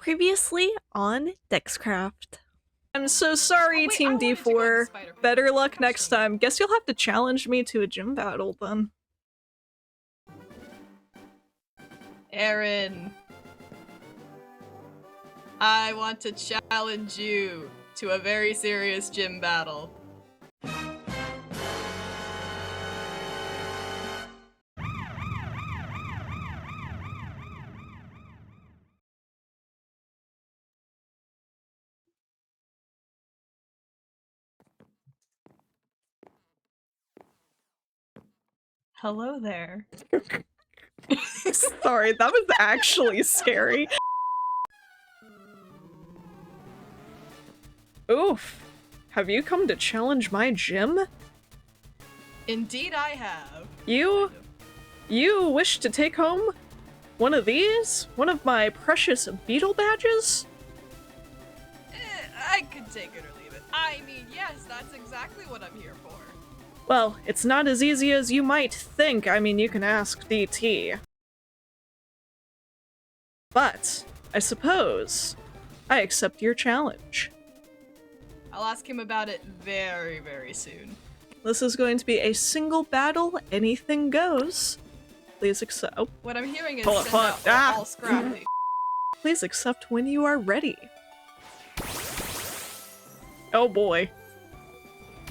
Previously on DexCraft. I'm so sorry, wait, Team I wanted to go D4. to Spider Pig. Better luck next time. Guess you'll have to challenge me to a gym battle then. Aaron, I want to challenge you to a very serious gym battle. Hello there. Sorry, that was actually scary. Oof. Have you come to challenge my gym? Indeed I have. You wish to take home one of these? One of my precious beetle badges? I could take it or leave it. I mean, yes, that's exactly what I'm here for. Well, it's not as easy as you might think. I mean, you can ask DT. But, I suppose, I accept your challenge. I'll ask him about it very, very soon. This is going to be a single battle, anything goes. Please accept- oh. What I'm hearing is Hold on. all scrappy. Please accept when you are ready. Oh boy.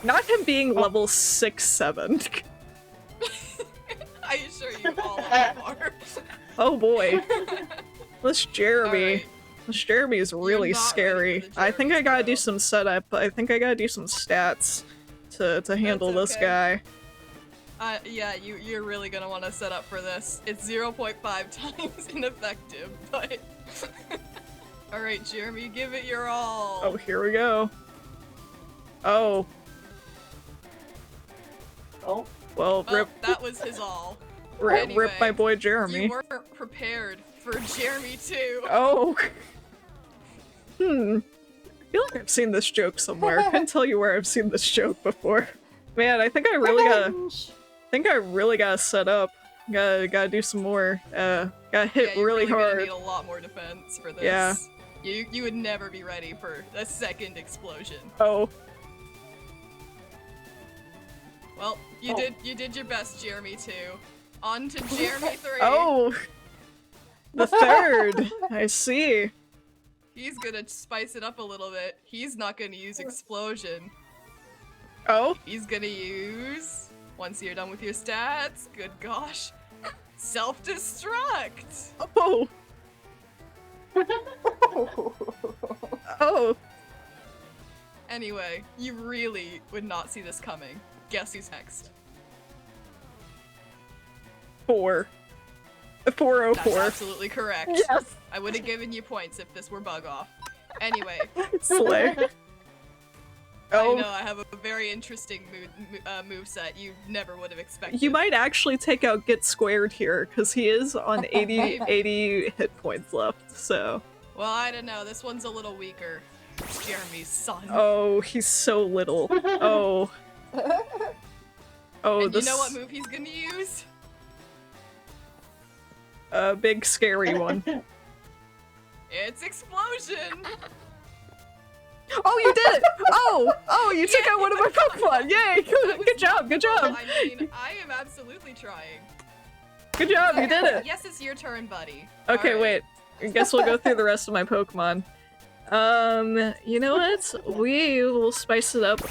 Not him being level 6-7. I assure you all are. Oh boy. This Jeremy. Alright. This Jeremy is really not ready scary. for the I think I gotta do Jeremy some setup. I think I gotta do some stats to handle this okay. guy. Yeah, you're really gonna want to set up for this. It's 0.5 times ineffective, but... Alright, Jeremy, give it your all. Oh, here we go. Oh. Oh. Well, Oh, rip, that was his all. rip Anyway, my boy Jeremy. You weren't prepared for Jeremy too. Oh. I feel like I've seen this joke somewhere. I can't tell you where I've seen this joke before. Man, I think I really gotta set up. Gotta do some more. Gotta hit you're really gonna hard. need a lot more defense for this. Yeah. You would never be ready for a second explosion. Oh. Well, you did your best, Jeremy 2. On to Jeremy 3. Oh. The third. I see. He's gonna spice it up a little bit. He's not gonna use explosion. Oh. He's gonna use, once you're done with your stats, good gosh, self-destruct. Oh. Oh. Anyway, you really would not see this coming. Guess who's next? 4. 404. That's absolutely correct. Yes. I would have given you points if this were bug off. Anyway. Slay. Oh. I know, I have a very interesting moveset you never would have expected. You might actually take out Get Squared here, because he is on 80 hit points left, so... Well, I don't know, this one's a little weaker. It's Jeremy's son. Oh, he's so little. Oh. Oh, and this... you know what move he's gonna use? A big scary one. It's explosion! Oh, you did it! Oh, you took out one of my Pokemon! Yay! Good job, good job! I mean, I am absolutely trying. Good job, you did it! Yes, it's your turn, buddy. Okay, All right. wait. I guess we'll go through the rest of my Pokemon. You know what? We will spice it up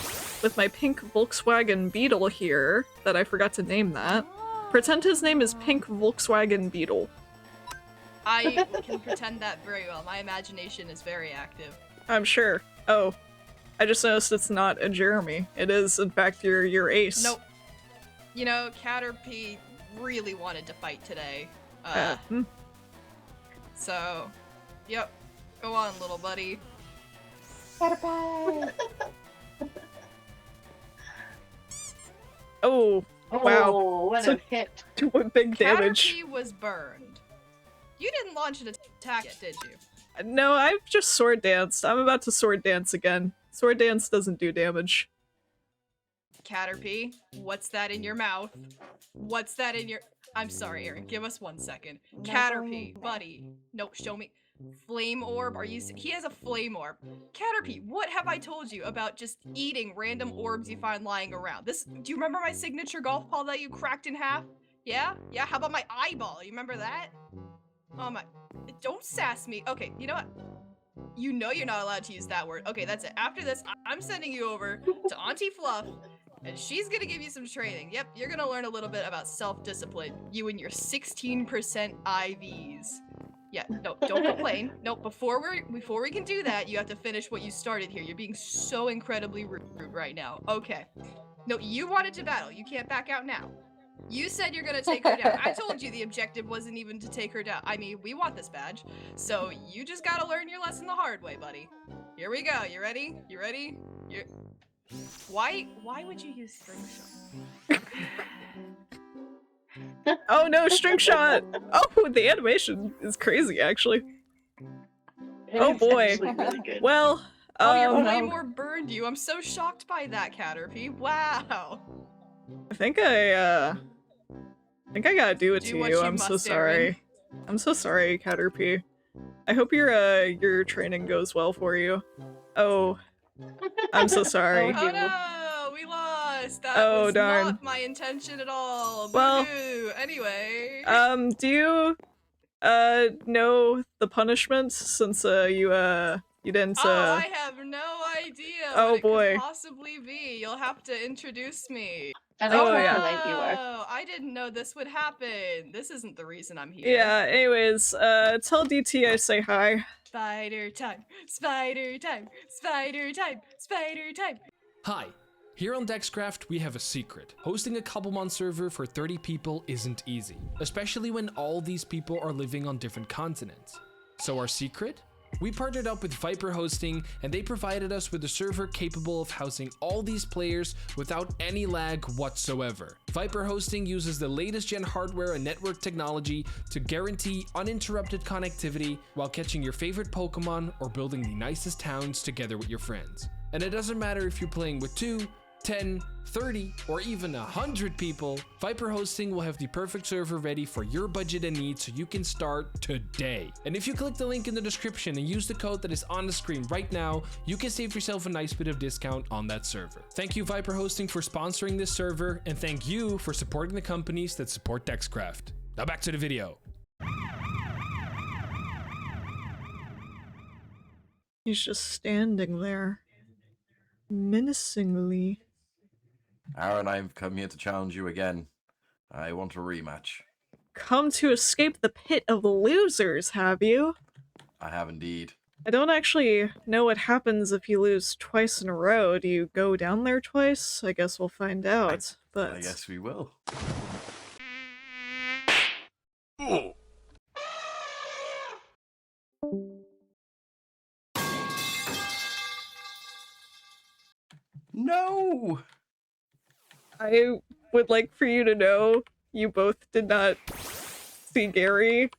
with my pink Volkswagen Beetle here, that I forgot to name that. Pretend his name is Pink Volkswagen Beetle. I can pretend that very well. My imagination is very active. I'm sure. Oh. I just noticed it's not a Jeremy. It is, in fact, your ace. Nope. You know, Caterpie really wanted to fight today. So, yep. Go on, little buddy. Caterpie! Oh. Wow. Oh, what So- a hit. Do a big damage. Caterpie was burned. You didn't launch an attack yet, did you? No, I've just sword danced. I'm about to sword dance again. Sword dance doesn't do damage. Caterpie, what's that in your mouth? What's that in your- I'm sorry, Aaron, give us 1 second. Caterpie, buddy. No, show me. Flame orb? He has a flame orb. Caterpie, what have I told you about just eating random orbs you find lying around? Do you remember my signature golf ball that you cracked in half? Yeah? Yeah, how about my eyeball? You remember that? Oh my, don't sass me. Okay, you know what? You know you're not allowed to use that word. Okay, that's it. After this, I'm sending you over to Auntie Fluff, and she's gonna give you some training. Yep, you're gonna learn a little bit about self-discipline. You and your 16% IVs. Yeah, no, don't complain. No, before we can do that, you have to finish what you started here. You're being so incredibly rude right now. Okay. No, you wanted to battle. You can't back out now. You said you're gonna take her down. I told you the objective wasn't even to take her down. I mean, we want this badge. So you just gotta learn your lesson the hard way, buddy. Here we go. You ready? You ready? Why would you use string shot? Oh no, string shot! Oh, the animation is crazy, actually. Oh boy. Really good. Well, Oh, your Oh, flame no. orb burned you. I'm so shocked by that, Caterpie. Wow. I think I gotta do it Do to what you. you I'm so must, sorry. Aaron. I'm so sorry, Caterpie. I hope your training goes well for you. Oh, I'm so sorry. Oh no, we lost. That Oh, was darn. not my intention at all. Well, Boo-hoo. Anyway. Do you know the punishment since you didn't I have no idea Oh, what it boy. could possibly be. You'll have to introduce me. I Oh, like yeah. how polite you are. Oh, I didn't know this would happen. This isn't the reason I'm here. Yeah, anyways, tell DT I say hi. Spider time, spider time, spider time, spider time. Hi. Here on DexCraft, we have a secret. Hosting a Cobblemon server for 30 people isn't easy, especially when all these people are living on different continents. So our secret? We partnered up with Vyper Hosting, and they provided us with a server capable of housing all these players without any lag whatsoever. Vyper Hosting uses the latest gen hardware and network technology to guarantee uninterrupted connectivity while catching your favorite Pokemon or building the nicest towns together with your friends. And it doesn't matter if you're playing with 2, 10, 30, or even 100 people, Vyper Hosting will have the perfect server ready for your budget and needs so you can start today. And if you click the link in the description and use the code that is on the screen right now, you can save yourself a nice bit of discount on that server. Thank you Vyper Hosting for sponsoring this server, and thank you for supporting the companies that support DexCraft. Now back to the video. He's just standing there, menacingly. Aaron, I've come here to challenge you again. I want a rematch. Come to escape the pit of losers, have you? I have indeed. I don't actually know what happens if you lose twice in a row. Do you go down there twice? I guess we'll find out. But I guess we will. No! I would like for you to know you both did not see Gary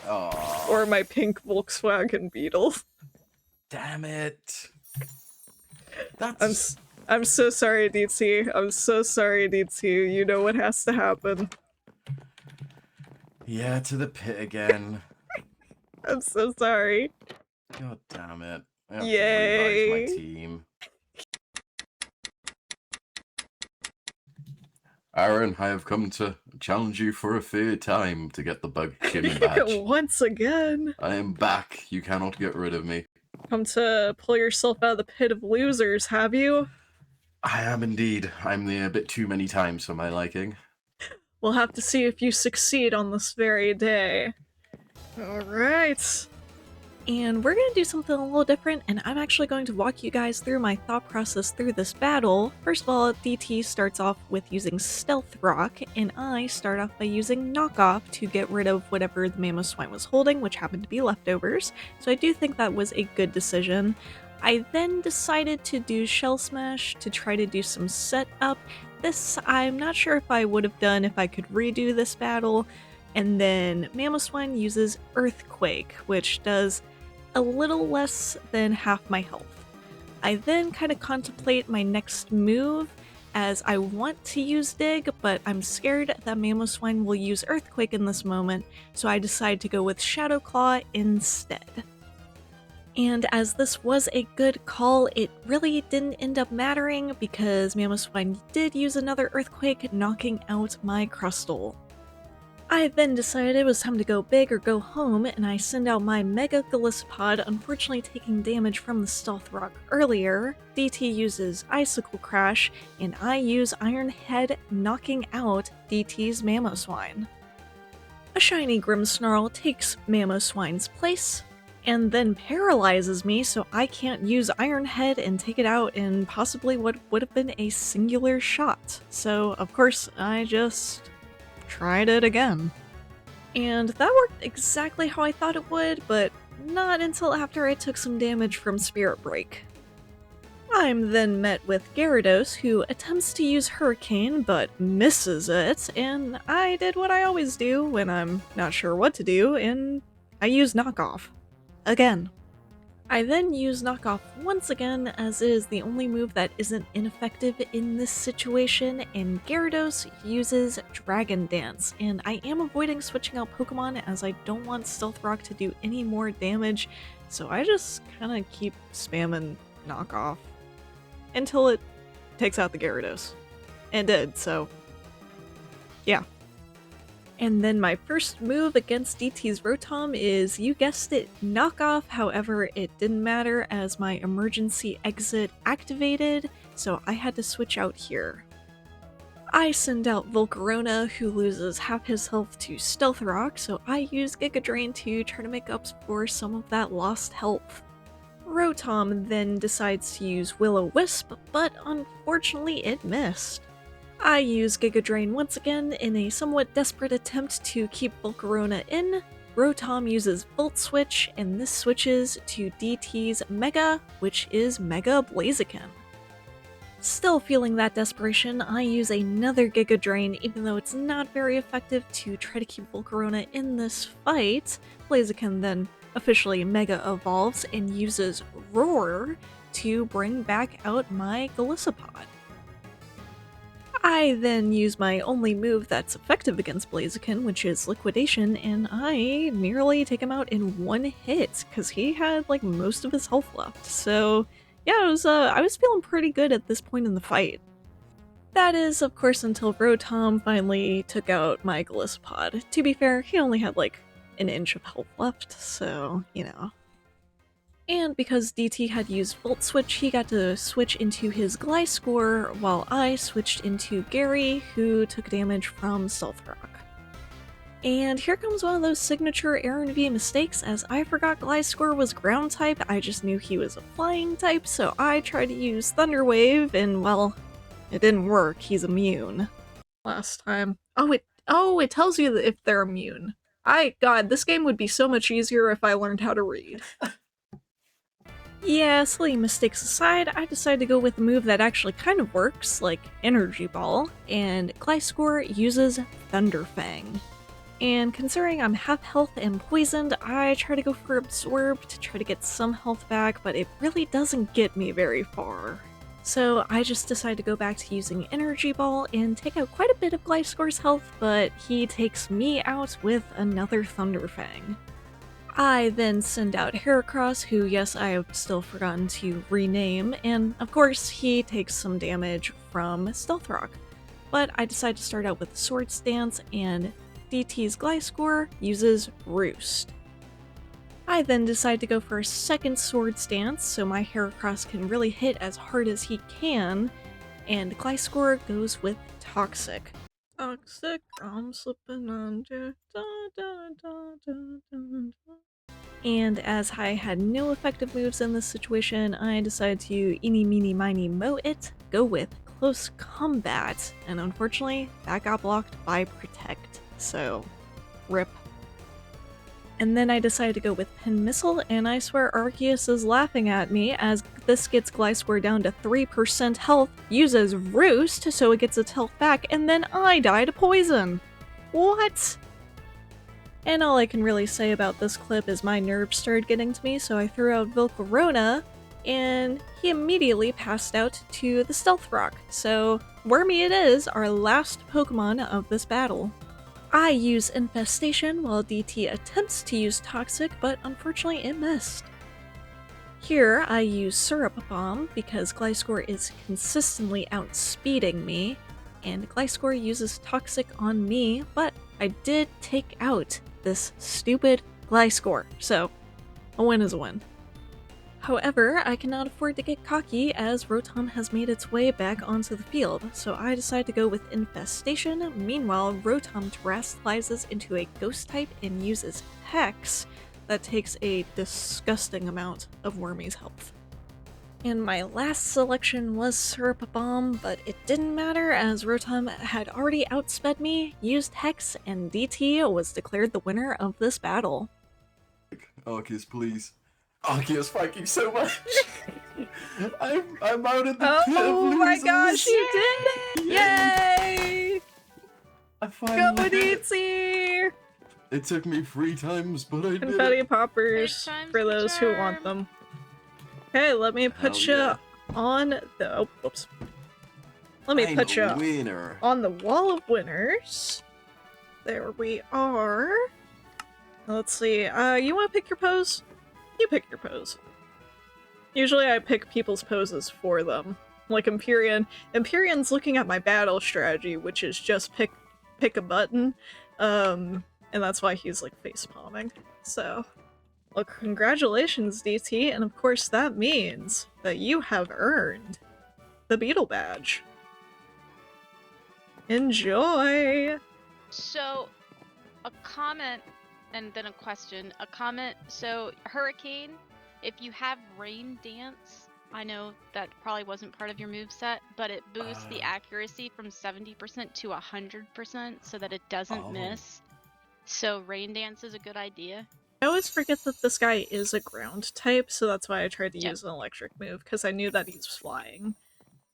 Oh, or my pink Volkswagen Beetle. damn it! I'm so sorry, DT. I'm so sorry, DT. You know what has to happen. Yeah, to the pit again. I'm so sorry. God damn it! I have Yay. to revise my team. Aaron, I have come to challenge you for a third time to get the bug chimney badge. Once again. I am back. You cannot get rid of me. Come to pull yourself out of the pit of losers, have you? I am indeed. I'm there a bit too many times for my liking. We'll have to see if you succeed on this very day. Alright. And we're gonna do something a little different, and I'm actually going to walk you guys through my thought process through this battle. First of all, DT starts off with using Stealth Rock, and I start off by using Knockoff to get rid of whatever the Mamoswine was holding, which happened to be leftovers. So I do think that was a good decision. I then decided to do Shell Smash to try to do some setup. This I'm not sure if I would have done if I could redo this battle. And then Mamoswine uses Earthquake, which does a little less than half my health. I then kind of contemplate my next move, as I want to use Dig, but I'm scared that Mamoswine will use Earthquake in this moment, so I decide to go with Shadow Claw instead. And as this was a good call, it really didn't end up mattering because Mamoswine did use another Earthquake, knocking out my Crustle. I then decided it was time to go big or go home, and I send out my Mega Golisopod, unfortunately taking damage from the Stealth Rock earlier. DT uses Icicle Crash, and I use Iron Head, knocking out DT's Mamoswine. A shiny Grimmsnarl takes Mamoswine's place, and then paralyzes me so I can't use Iron Head and take it out in possibly what would have been a singular shot. So, of course, I just tried it again. And that worked exactly how I thought it would, but not until after I took some damage from Spirit Break. I'm then met with Gyarados, who attempts to use Hurricane but misses it, and I did what I always do when I'm not sure what to do, and I use Knockoff. Again. I then use Knockoff once again, as it is the only move that isn't ineffective in this situation, and Gyarados uses Dragon Dance, and I am avoiding switching out Pokemon as I don't want Stealth Rock to do any more damage, so I just kinda keep spamming Knockoff until it takes out the Gyarados. And did, so yeah. And then my first move against DT's Rotom is, you guessed it, Knockoff. However, it didn't matter as my emergency exit activated, so I had to switch out here. I send out Volcarona, who loses half his health to Stealth Rock, so I use Giga Drain to try to make up for some of that lost health. Rotom then decides to use Will-O-Wisp, but unfortunately it missed. I use Giga Drain once again in a somewhat desperate attempt to keep Volcarona in. Rotom uses Volt Switch, and this switches to DT's Mega, which is Mega Blaziken. Still feeling that desperation, I use another Giga Drain, even though it's not very effective, to try to keep Volcarona in this fight. Blaziken then officially Mega Evolves and uses Roar to bring back out my Golisopod. I then use my only move that's effective against Blaziken, which is Liquidation, and I nearly take him out in one hit, because he had like most of his health left. So yeah, I was feeling pretty good at this point in the fight. That is, of course, until Rotom finally took out my Golisopod. To be fair, he only had like an inch of health left, so, you know. And because DT had used Volt Switch, he got to switch into his Gliscor, while I switched into Gary, who took damage from Stealth Rock. And here comes one of those signature Aaron V mistakes, as I forgot Gliscor was ground type. I just knew he was a flying type, so I tried to use Thunder Wave, and well, it didn't work. He's immune. Last time. Oh, it tells you if they're immune. God, this game would be so much easier if I learned how to read. Yeah, silly mistakes aside, I decided to go with a move that actually kind of works, like Energy Ball, and Gliscor uses Thunder Fang. And considering I'm half health and poisoned, I try to go for Absorb to try to get some health back, but it really doesn't get me very far. So I just decided to go back to using Energy Ball and take out quite a bit of Gliscor's health, but he takes me out with another Thunder Fang. I then send out Heracross, who, yes, I have still forgotten to rename, and of course he takes some damage from Stealth Rock. But I decide to start out with Swords Dance, and DT's Gliscor uses Roost. I then decide to go for a second Swords Dance, so my Heracross can really hit as hard as he can, and Gliscor goes with Toxic. Toxic, I'm slipping under. And as I had no effective moves in this situation, I decided to eeny meeny miny moe it, go with Close Combat, and unfortunately that got blocked by Protect, so rip. And then I decided to go with Pin Missile, and I swear Arceus is laughing at me as this gets Gliscor down to 3% health, uses Roost so it gets its health back, and then I die to poison! What? And all I can really say about this clip is my nerves started getting to me, so I threw out Volcarona, and he immediately passed out to the Stealth Rock. So, Wormy it is, our last Pokemon of this battle. I use Infestation while DT attempts to use Toxic, but unfortunately it missed. Here, I use Syrup Bomb because Gliscor is consistently outspeeding me, and Gliscor uses Toxic on me, but I did take out this stupid Gliscor, so a win is a win. However, I cannot afford to get cocky as Rotom has made its way back onto the field, so I decide to go with Infestation. Meanwhile, Rotom terrestrializes into a Ghost type and uses Hex that takes a disgusting amount of Wormy's health. And my last selection was Syrup Bomb, but it didn't matter as Rotom had already outsped me, used Hex, and DT was declared the winner of this battle. Arceus, please. Arceus, thank you so much. I'm out of the pit of Oh my losers. gosh, you did it! Yay! I Go finally did it. DT! It took me 3 times, but I did Confetti it. poppers Times for the those who want charm. them. Okay, let me put Hell you yeah. on the. Oh, whoops. Let me I'm put a you winner. on the wall of winners. There we are. Let's see. You want to pick your pose? You pick your pose. Usually I pick people's poses for them. Like Empyrean. Empyrean's looking at my battle strategy, which is just pick a button. And that's why he's like face palming. So, well, congratulations, DT, and of course that means that you have earned the Beetle Badge. Enjoy! So, a comment and then a question. A comment, so Hurricane, if you have Rain Dance, I know that probably wasn't part of your moveset, but it boosts the accuracy from 70% to 100% so that it doesn't miss. So Rain Dance is a good idea. I always forget that this guy is a ground type, so that's why I tried to Yep. use an electric move, because I knew that he's flying.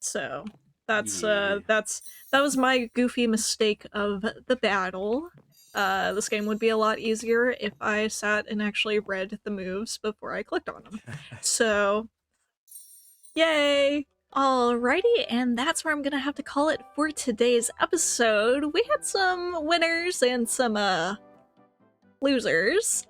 So that's Yeah. that was my goofy mistake of the battle. This game would be a lot easier if I sat and actually read the moves before I clicked on them. So, yay! Alrighty, and that's where I'm gonna have to call it for today's episode. We had some winners and some, losers.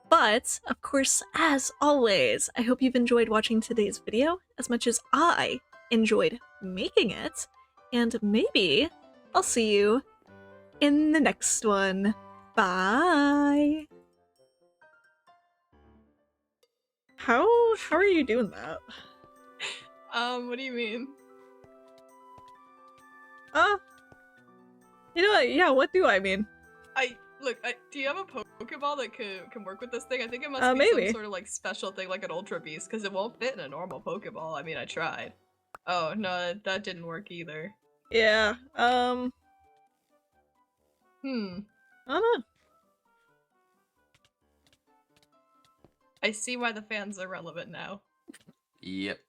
But, of course, as always, I hope you've enjoyed watching today's video as much as I enjoyed making it. And maybe I'll see you in the next one. Bye! How are you doing that? What do you mean? You know what? Yeah, what do I mean? Do you have a Pokeball that can work with this thing? I think it must be Maybe. some sort of like special thing, like an Ultra Beast, because it won't fit in a normal Pokeball. I mean, I tried. Oh no, that didn't work either. Yeah, I I don't know. I see why the fans are relevant now. Yep.